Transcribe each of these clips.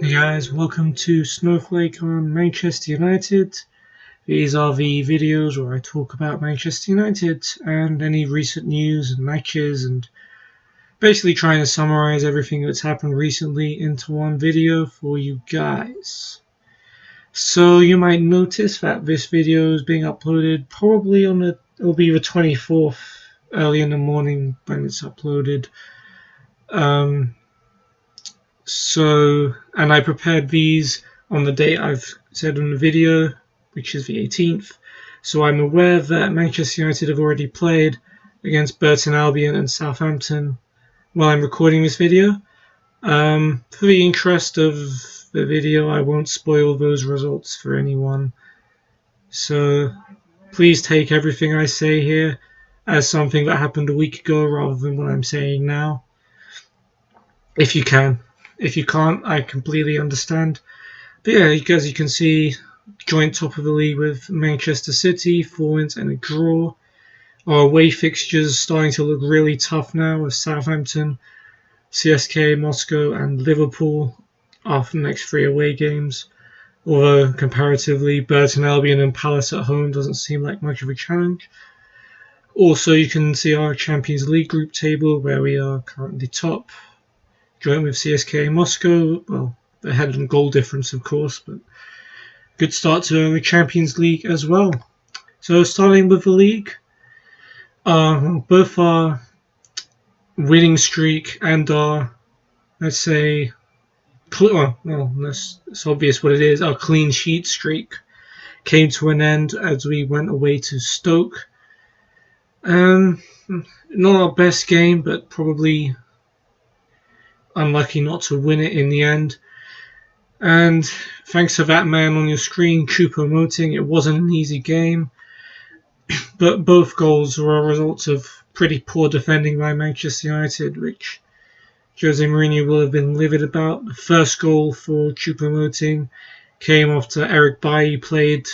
Hey guys, welcome to Snowflake on Manchester United. These are the videos where I talk about Manchester United and any recent news and matches and basically trying to summarize everything that's happened recently into one video for you guys. So you might notice that this video is being uploaded probably it'll be the 24th early in the morning when it's uploaded. And I prepared these on the date I've said in the video, which is the 18th. So I'm aware that Manchester United have already played against Burton Albion and Southampton while I'm recording this video. For the interest of the video, I won't spoil those results for anyone. So please take everything I say here as something that happened a week ago rather than what I'm saying now. If you can. If you can't, I completely understand. But yeah, as you can see, joint top of the league with Manchester City, 4 wins and a draw. Our away fixtures starting to look really tough now with Southampton, CSK, Moscow and Liverpool after the next 3 away games. Although comparatively, Burton Albion and Palace at home doesn't seem like much of a challenge. Also, you can see our Champions League group table where we are currently top. Joint with CSK Moscow, well, ahead in goal difference, of course, but good start to the Champions League as well. So starting with the league, both our winning streak and our, let's say, it's obvious what it is, our clean sheet streak came to an end as we went away to Stoke. Not our best game, but probably unlucky not to win it in the end. And thanks to that man on your screen, Choupo-Moting, it wasn't an easy game. But both goals were a result of pretty poor defending by Manchester United, which Jose Mourinho will have been livid about. The first goal for Choupo-Moting came after Eric Bailly played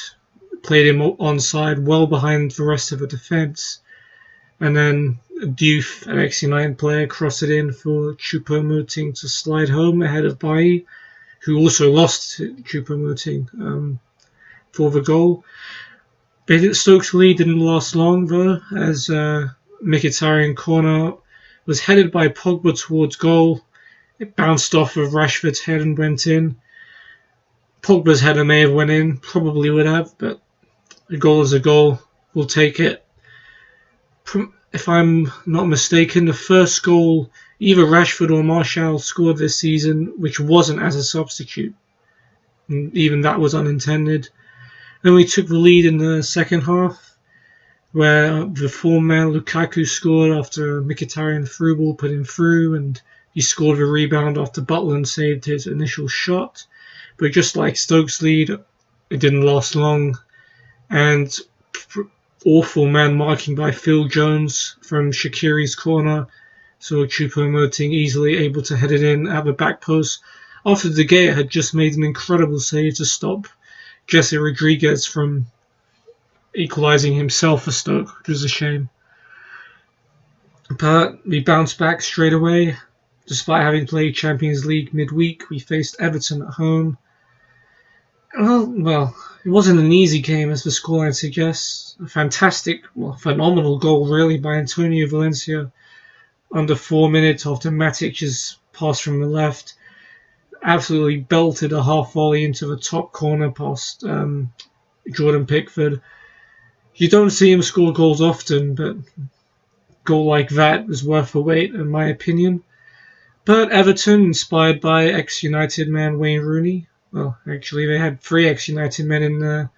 him onside, well behind the rest of the defence. And then Diouf, an ex-United player, crossed it in for Choupo-Moting to slide home ahead of Bailly, who also lost Choupo-Moting for the goal. Stoke's lead didn't last long though, as Mkhitaryan corner was headed by Pogba towards goal. It bounced off of Rashford's head and went in. Pogba's header may have went in, probably would have, but a goal is a goal. We'll take it. If I'm not mistaken, the first goal either Rashford or Martial scored this season, which wasn't as a substitute. And even that was unintended. Then we took the lead in the second half, where the former Lukaku scored after Mkhitaryan through ball put him through, and he scored the rebound after Butland saved his initial shot. But just like Stoke's lead, it didn't last long, and awful man marking by Phil Jones from Shaqiri's corner, so Choupo-Moting easily able to head it in at the back post after De Gea had just made an incredible save to stop Jesse Rodriguez from equalising himself for Stoke, which was a shame. But we bounced back straight away. Despite having played Champions League midweek, we faced Everton at home. Well, it wasn't an easy game, as the scoreline suggests. A phenomenal goal, really, by Antonio Valencia under 4 minutes after Matic's pass from the left. Absolutely belted a half volley into the top corner past Jordan Pickford. You don't see him score goals often, but a goal like that was worth the wait, in my opinion. But Everton, inspired by ex-United man Wayne Rooney, well, actually, they had 3 ex-United men in there.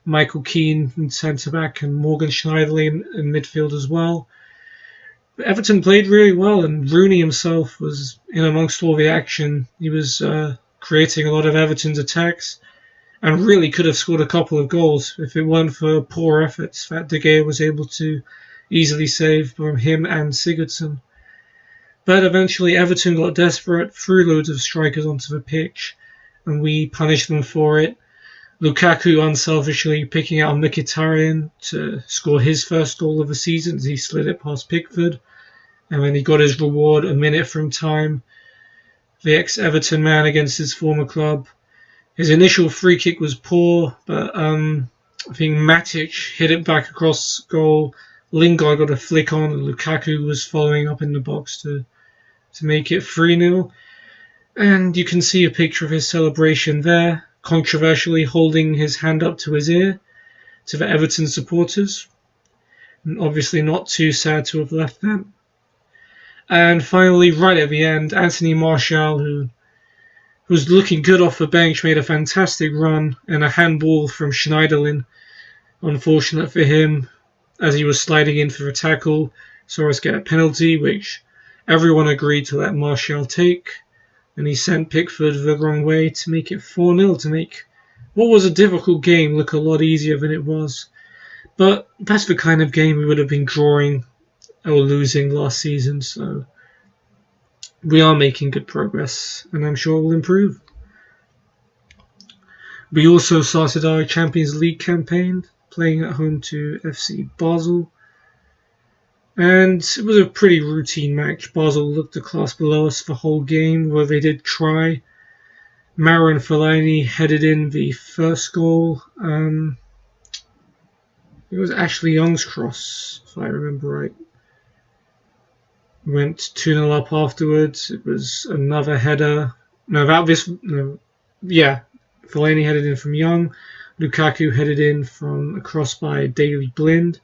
Michael Keane in centre-back and Morgan Schneiderlin in midfield as well. But Everton played really well, and Rooney himself was in amongst all the action. He was creating a lot of Everton's attacks and really could have scored a couple of goals if it weren't for poor efforts that De Gea was able to easily save from him and Sigurdsson. But eventually Everton got desperate, threw loads of strikers onto the pitch, and we punished them for it. Lukaku unselfishly picking out Mkhitaryan to score his first goal of the season as he slid it past Pickford. And then he got his reward a minute from time. the ex-Everton man against his former club. His initial free kick was poor, but I think Matic hit it back across goal. Lingard got a flick on, and Lukaku was following up in the box to make it 3-0. And you can see a picture of his celebration there, controversially holding his hand up to his ear to the Everton supporters. And obviously not too sad to have left them. And finally, right at the end, Anthony Martial, who was looking good off the bench, made a fantastic run, and a handball from Schneiderlin. Unfortunate for him, as he was sliding in for a tackle, saw us get a penalty, which everyone agreed to let Martial take. And he sent Pickford the wrong way to make it 4-0, to make what was a difficult game look a lot easier than it was. But that's the kind of game we would have been drawing or losing last season, so we are making good progress, and I'm sure we'll improve. We also started our Champions League campaign, playing at home to FC Basel, and it was a pretty routine match. Basel looked a class below us the whole game, where they did try. Marouane Fellaini headed in the first goal. It was Ashley Young's cross, if I remember right. Went 2-0 up afterwards. It was another header. Fellaini headed in from Young. Lukaku headed in from a cross by Daley Blind.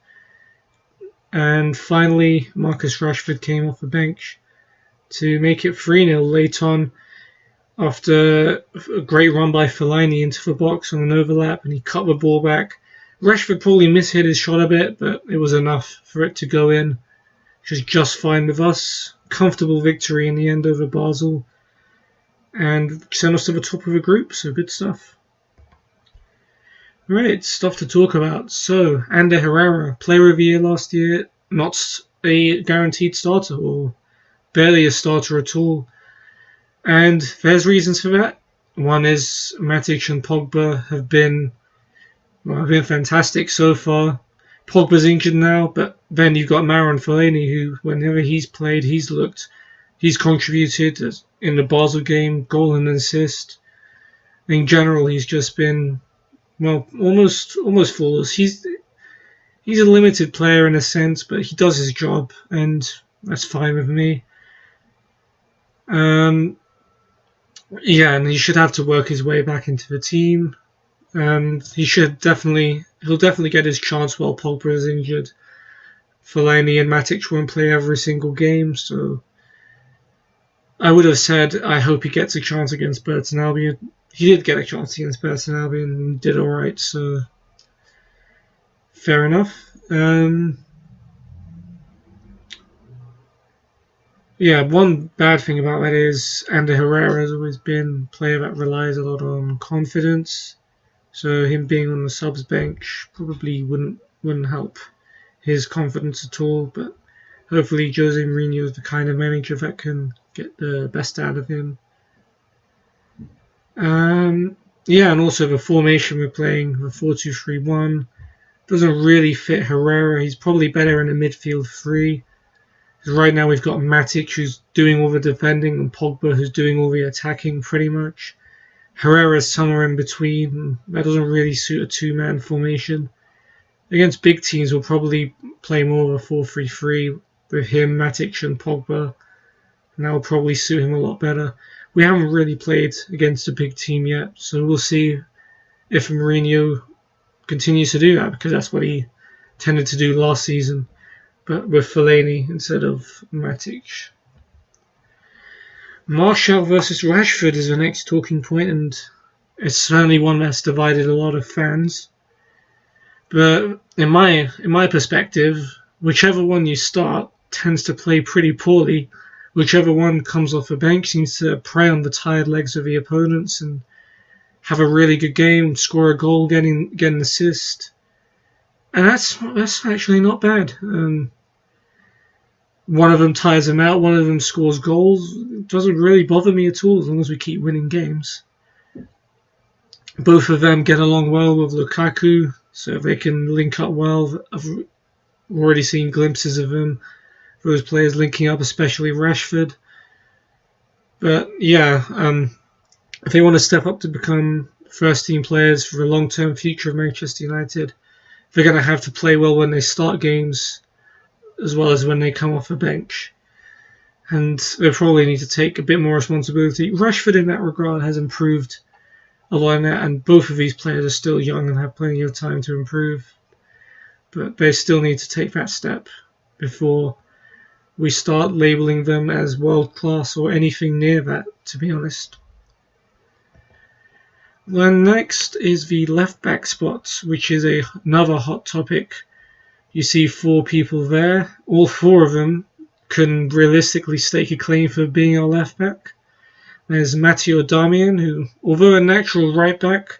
And finally, Marcus Rashford came off the bench to make it 3-0 late on, after a great run by Fellaini into the box on an overlap, and he cut the ball back. Rashford probably mishit his shot a bit, but it was enough for it to go in, which is just fine with us. Comfortable victory in the end over Basel, and sent us to the top of the group, so good stuff. Right, stuff to talk about. So, Ander Herrera, player of the year last year, not a guaranteed starter, or barely a starter at all. And there's reasons for that. One is Matic and Pogba have been fantastic so far. Pogba's injured now, but then you've got Marouane Fellaini, who, whenever he's played, he's contributed in the Basel game, goal and assist. In general, he's just been, almost flawless. He's a limited player in a sense, but he does his job, and that's fine with me. And he should have to work his way back into the team. And he'll definitely get his chance while Pogba is injured. Fellaini and Matic won't play every single game, so I would have said I hope he gets a chance against Burton Albion. He did get a chance against Burton Albion and did alright, so fair enough. One bad thing about that is Ander Herrera has always been a player that relies a lot on confidence. So him being on the subs bench probably wouldn't help his confidence at all. But hopefully Jose Mourinho is the kind of manager that can get the best out of him. And also the formation we're playing, the 4-2-3-1, doesn't really fit Herrera. He's probably better in a midfield three. Because right now we've got Matic, who's doing all the defending, and Pogba, who's doing all the attacking pretty much. Herrera's somewhere in between. That doesn't really suit a two-man formation. Against big teams, we'll probably play more of a 4-3-3 with him, Matic, and Pogba. And that will probably suit him a lot better. We haven't really played against a big team yet, so we'll see if Mourinho continues to do that, because that's what he tended to do last season, but with Fellaini instead of Matic. Martial versus Rashford is the next talking point, and it's certainly one that's divided a lot of fans. But in my perspective, whichever one you start tends to play pretty poorly. Whichever one comes off the bench seems to prey on the tired legs of the opponents and have a really good game, score a goal, get an assist, and that's actually not bad. One of them tires them out, one of them scores goals. It doesn't really bother me at all as long as we keep winning games. Both of them get along well with Lukaku, so they can link up well. I've already seen glimpses of them, those players linking up, especially Rashford. But yeah, if they want to step up to become first-team players for the long-term future of Manchester United, they're going to have to play well when they start games, as well as when they come off the bench. And they probably need to take a bit more responsibility. Rashford, in that regard, has improved a lot in that, and both of these players are still young and have plenty of time to improve. But they still need to take that step before we start labelling them as world-class or anything near that, to be honest. Then next is the left-back spot, which is another hot topic. You see 4 people there. All 4 of them can realistically stake a claim for being our left-back. There's Burton Albion, who, although a natural right-back,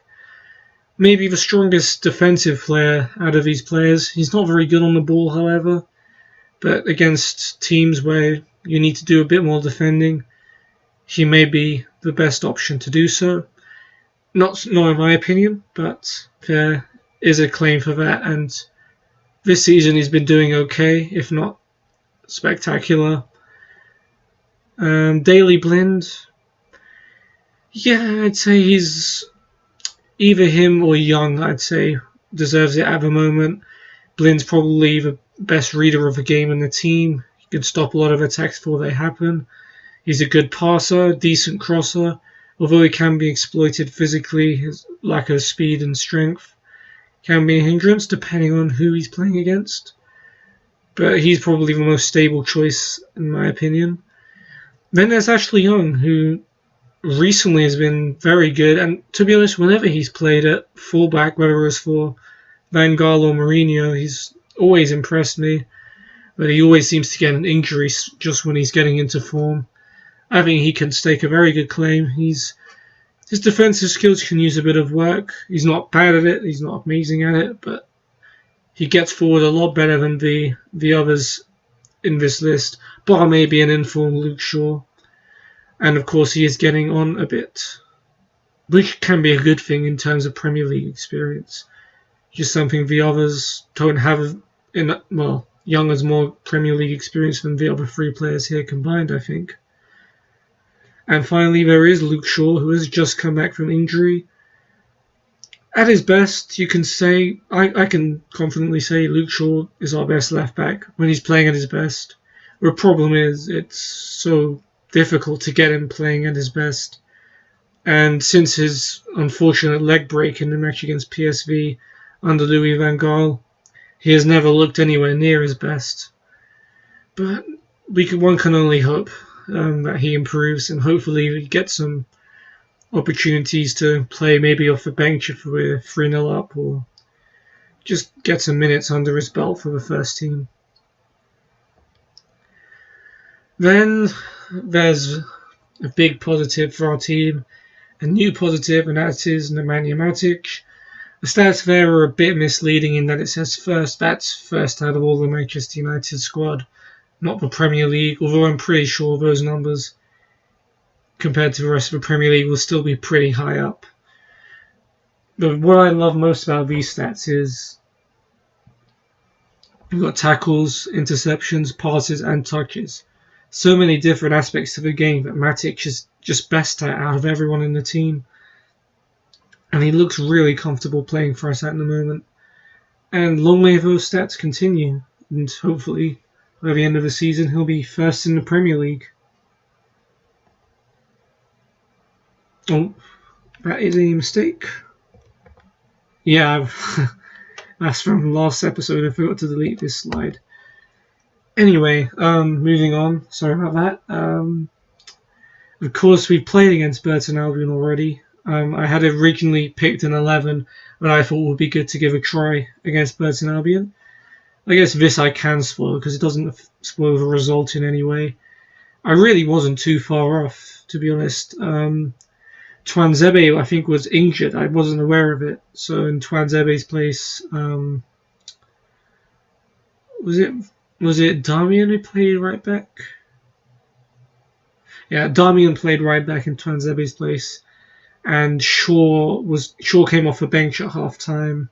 may be the strongest defensive player out of these players. He's not very good on the ball, however, but against teams where you need to do a bit more defending, he may be the best option to do so. Not in my opinion, but there is a claim for that, and this season he's been doing okay, if not spectacular. Daley Blind, yeah, I'd say he's either him or Young, I'd say, deserves it at the moment. Blind's probably the best reader of the game in the team. He can stop a lot of attacks before they happen. He's a good passer, decent crosser, although he can be exploited physically. His lack of speed and strength can be a hindrance depending on who he's playing against. But he's probably the most stable choice in my opinion. Then there's Ashley Young, who recently has been very good, and to be honest, whenever he's played at fullback, whether it was for Van Gaal or Mourinho, he's always impressed me, but he always seems to get an injury just when he's getting into form. I think he can stake a very good claim. His defensive skills can use a bit of work. He's not bad at it, he's not amazing at it, but he gets forward a lot better than the others in this list, bar maybe an informed Luke Shaw. And of course he is getting on a bit, which can be a good thing in terms of Premier League experience. Just something the others don't have. Young has more Premier League experience than the other 3 players here combined, I think. And finally there is Luke Shaw, who has just come back from injury. At his best, you can say, I can confidently say Luke Shaw is our best left back when he's playing at his best. The problem is it's so difficult to get him playing at his best. And since his unfortunate leg break in the match against PSV under Louis van Gaal, he has never looked anywhere near his best. But one can only hope that he improves, and hopefully we get some opportunities to play maybe off the bench if we're 3-0 up, or just get some minutes under his belt for the first team. Then there's a big positive for our team, a new positive, and that is Nemanja Matic. The stats there are a bit misleading in that it says first out of all the Manchester United squad, not the Premier League, although I'm pretty sure those numbers compared to the rest of the Premier League will still be pretty high up. But what I love most about these stats is we've got tackles, interceptions, passes and touches. So many different aspects of the game that Matic is just best at out of everyone in the team. And he looks really comfortable playing for us at the moment. And long may those stats continue. And hopefully, by the end of the season, he'll be first in the Premier League. Oh, that is a mistake. Yeah, that's from last episode. I forgot to delete this slide. Anyway, moving on. Sorry about that. Of course, we played against Burton Albion already. I had originally picked an 11 that I thought would be good to give a try against Burton Albion. I guess this I can spoil because it doesn't spoil the result in any way. I really wasn't too far off, to be honest. Twanzebe, I think, was injured. I wasn't aware of it. So in Twanzebe's place, was it Damian who played right back? Yeah, Damian played right back in Twanzebe's place. And Shaw came off the bench at half time.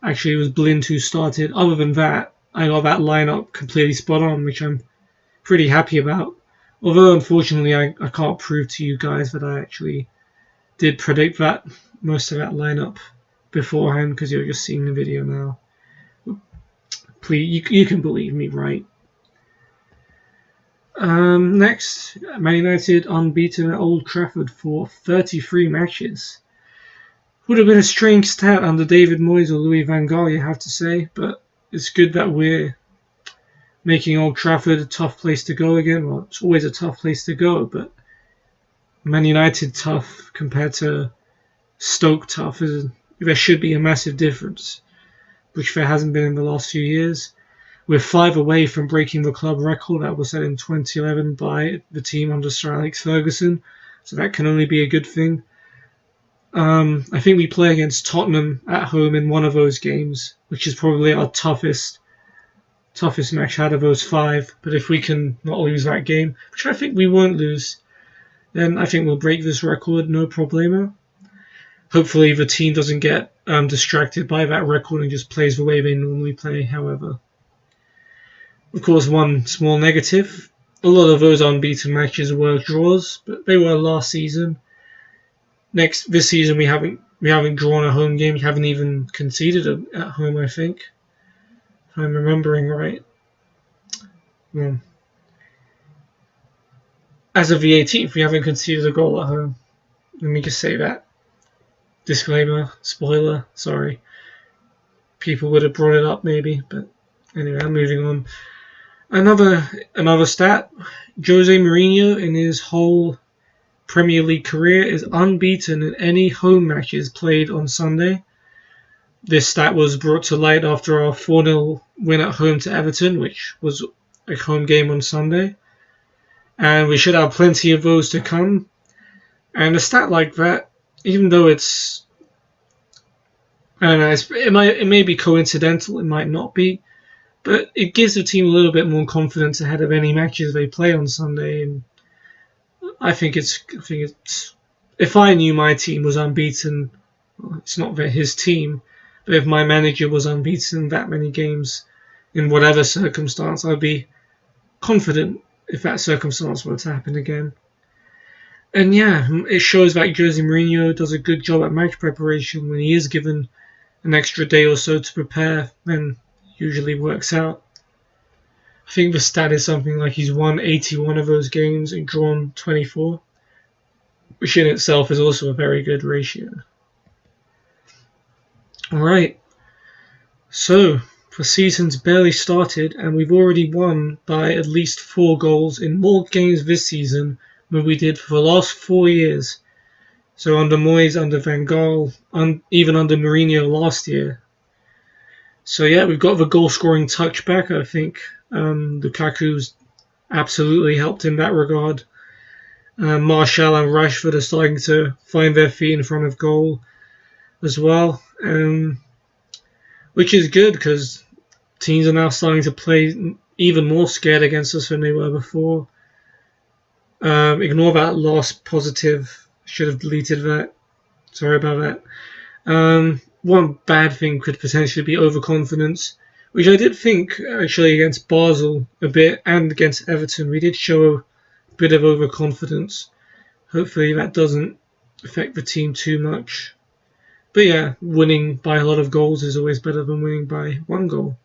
Actually, it was Blind who started. Other than that, I got that lineup completely spot on, which I'm pretty happy about. Although, unfortunately, I can't prove to you guys that I actually did predict that most of that lineup beforehand, because you're just seeing the video now. Please, you can believe me, right? Next, Man United unbeaten at Old Trafford for 33 matches. Would have been a strange stat under David Moyes or Louis van Gaal, you have to say, but it's good that we're making Old Trafford a tough place to go again. Well, it's always a tough place to go, but Man United tough compared to Stoke tough, there should be a massive difference, which there hasn't been in the last few years. We're 5 away from breaking the club record that was set in 2011 by the team under Sir Alex Ferguson, so that can only be a good thing. I think we play against Tottenham at home in one of those games, which is probably our toughest match out of those 5. But if we can not lose that game, which I think we won't lose, then I think we'll break this record, no problemo. Hopefully the team doesn't get distracted by that record and just plays the way they normally play, however. Of course, one small negative. A lot of those unbeaten matches were draws, but they were last season. This season we haven't drawn a home game. We haven't even conceded at home, I think. If I'm remembering right. Well, as of the 18th, we haven't conceded a goal at home. Let me just say that. Disclaimer, spoiler, sorry. People would have brought it up maybe, but anyway, I'm moving on. Another stat, Jose Mourinho in his whole Premier League career is unbeaten in any home matches played on Sunday. This stat was brought to light after our 4-0 win at home to Everton, which was a home game on Sunday. And we should have plenty of those to come. And a stat like that, even though it's, I don't know, it may be coincidental, it might not be, but it gives the team a little bit more confidence ahead of any matches they play on Sunday. And I think it's if I knew my team was unbeaten, well, it's not his team, but if my manager was unbeaten in that many games, in whatever circumstance, I'd be confident if that circumstance were to happen again. And yeah, it shows that Jose Mourinho does a good job at match preparation. When he is given an extra day or so to prepare, then usually works out. I think the stat is something like he's won 81 of those games and drawn 24, which in itself is also a very good ratio. Alright, so the season's barely started and we've already won by at least 4 goals in more games this season than we did for the last 4 years. So under Moyes, under Van Gaal, even under Mourinho last year. So yeah, we've got the goal-scoring touch back, I think. Lukaku's absolutely helped in that regard. Martial and Rashford are starting to find their feet in front of goal as well. Which is good because teams are now starting to play even more scared against us than they were before. Ignore that last positive. Should have deleted that. Sorry about that. One bad thing could potentially be overconfidence, which I did think actually against Basel a bit and against Everton. We did show a bit of overconfidence. Hopefully that doesn't affect the team too much. But yeah, winning by a lot of goals is always better than winning by 1 goal.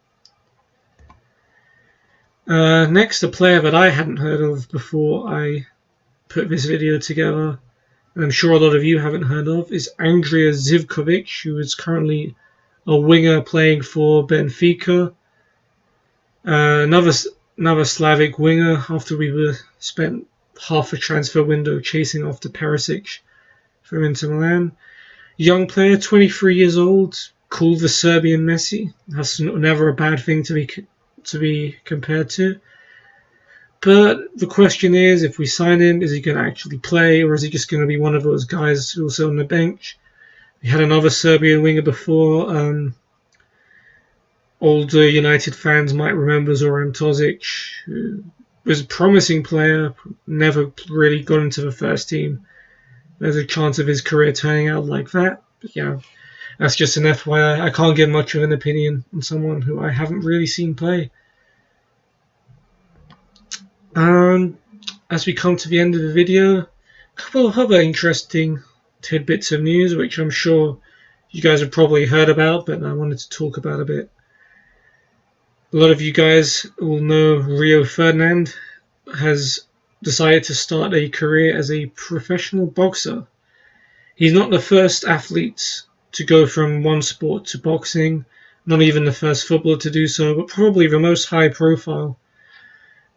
Next, a player that I hadn't heard of before I put this video together, and I'm sure a lot of you haven't heard of, is Andrija Zivkovic, who is currently a winger playing for Benfica. Another Slavic winger after we spent half a transfer window chasing after Perisic from Inter Milan. Young player, 23 years old, called the Serbian Messi. That's never a bad thing to be compared to. But the question is, if we sign him, is he going to actually play, or is he just going to be one of those guys who will sit on the bench? We had another Serbian winger before. Older United fans might remember Zoran Tozic, who was a promising player, never really got into the first team. There's a chance of his career turning out like that. But yeah, that's just an FYI. I can't give much of an opinion on someone who I haven't really seen play. as we come to the end of the video, a couple of other interesting tidbits of news, which I'm sure you guys have probably heard about, but I wanted to talk about a bit. A lot of you guys will know Rio Ferdinand has decided to start a career as a professional boxer. He's not the first athlete to go from one sport to boxing, not even the first footballer to do so, but probably the most high-profile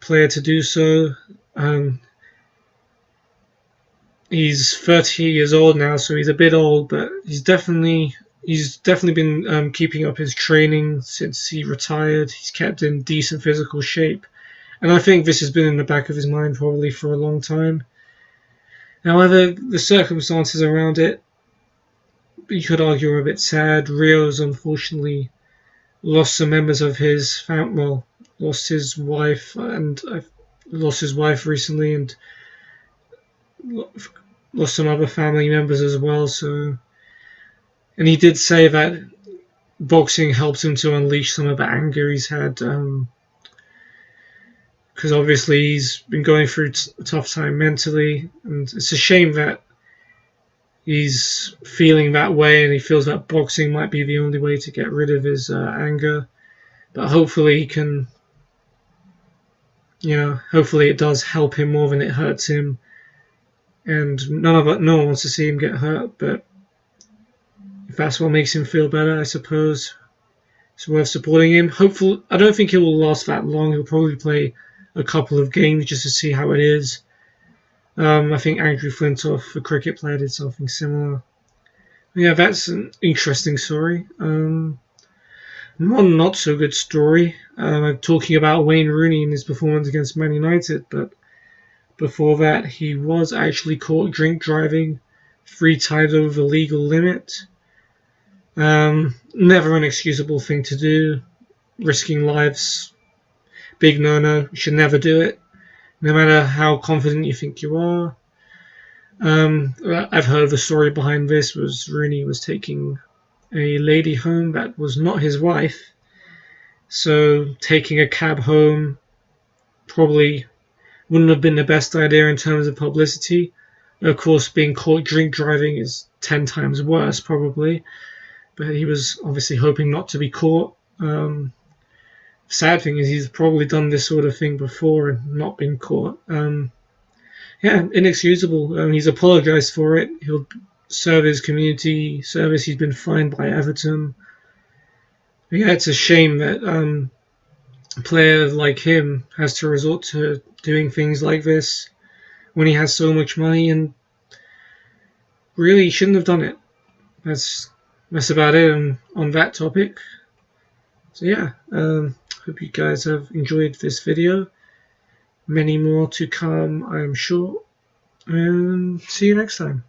player to do so. He's 30 years old now, so he's a bit old, but he's definitely been keeping up his training since he retired. He's kept in decent physical shape, and I think this has been in the back of his mind probably for a long time. However, the circumstances around it, you could argue, are a bit sad. Rio's unfortunately lost some members of his family. Well, lost his wife, and lost his wife recently, and lost some other family members as well. So, and he did say that boxing helped him to unleash some of the anger he's had, because obviously he's been going through a tough time mentally, and it's a shame that he's feeling that way, and he feels that boxing might be the only way to get rid of his anger. But hopefully he can, hopefully it does help him more than it hurts him. And no one wants to see him get hurt, but if that's what makes him feel better, I suppose it's worth supporting him. Hopefully, I don't think it will last that long. He'll probably play a couple of games just to see how it is. I think Andrew Flintoff, the cricket player, did something similar. Yeah, that's an interesting story. One not so good story. I'm talking about Wayne Rooney and his performance against Man United, but before that, he was actually caught drink driving 3 times over the legal limit. Never an excusable thing to do. Risking lives, big no-no. You should never do it, no matter how confident you think you are. I've heard the story behind this was Rooney was taking a lady home that was not his wife, so taking a cab home probably wouldn't have been the best idea in terms of publicity. Of course, being caught drink driving is 10 times worse probably, but he was obviously hoping not to be caught. Sad thing is he's probably done this sort of thing before and not been caught. Inexcusable. He's apologised for it. He'll serve his community service. He's been fined by Everton. But yeah, it's a shame that a player like him has to resort to doing things like this when he has so much money, and really shouldn't have done it. That's about it on that topic. So yeah, hope you guys have enjoyed this video. Many more to come, I am sure. And see you next time.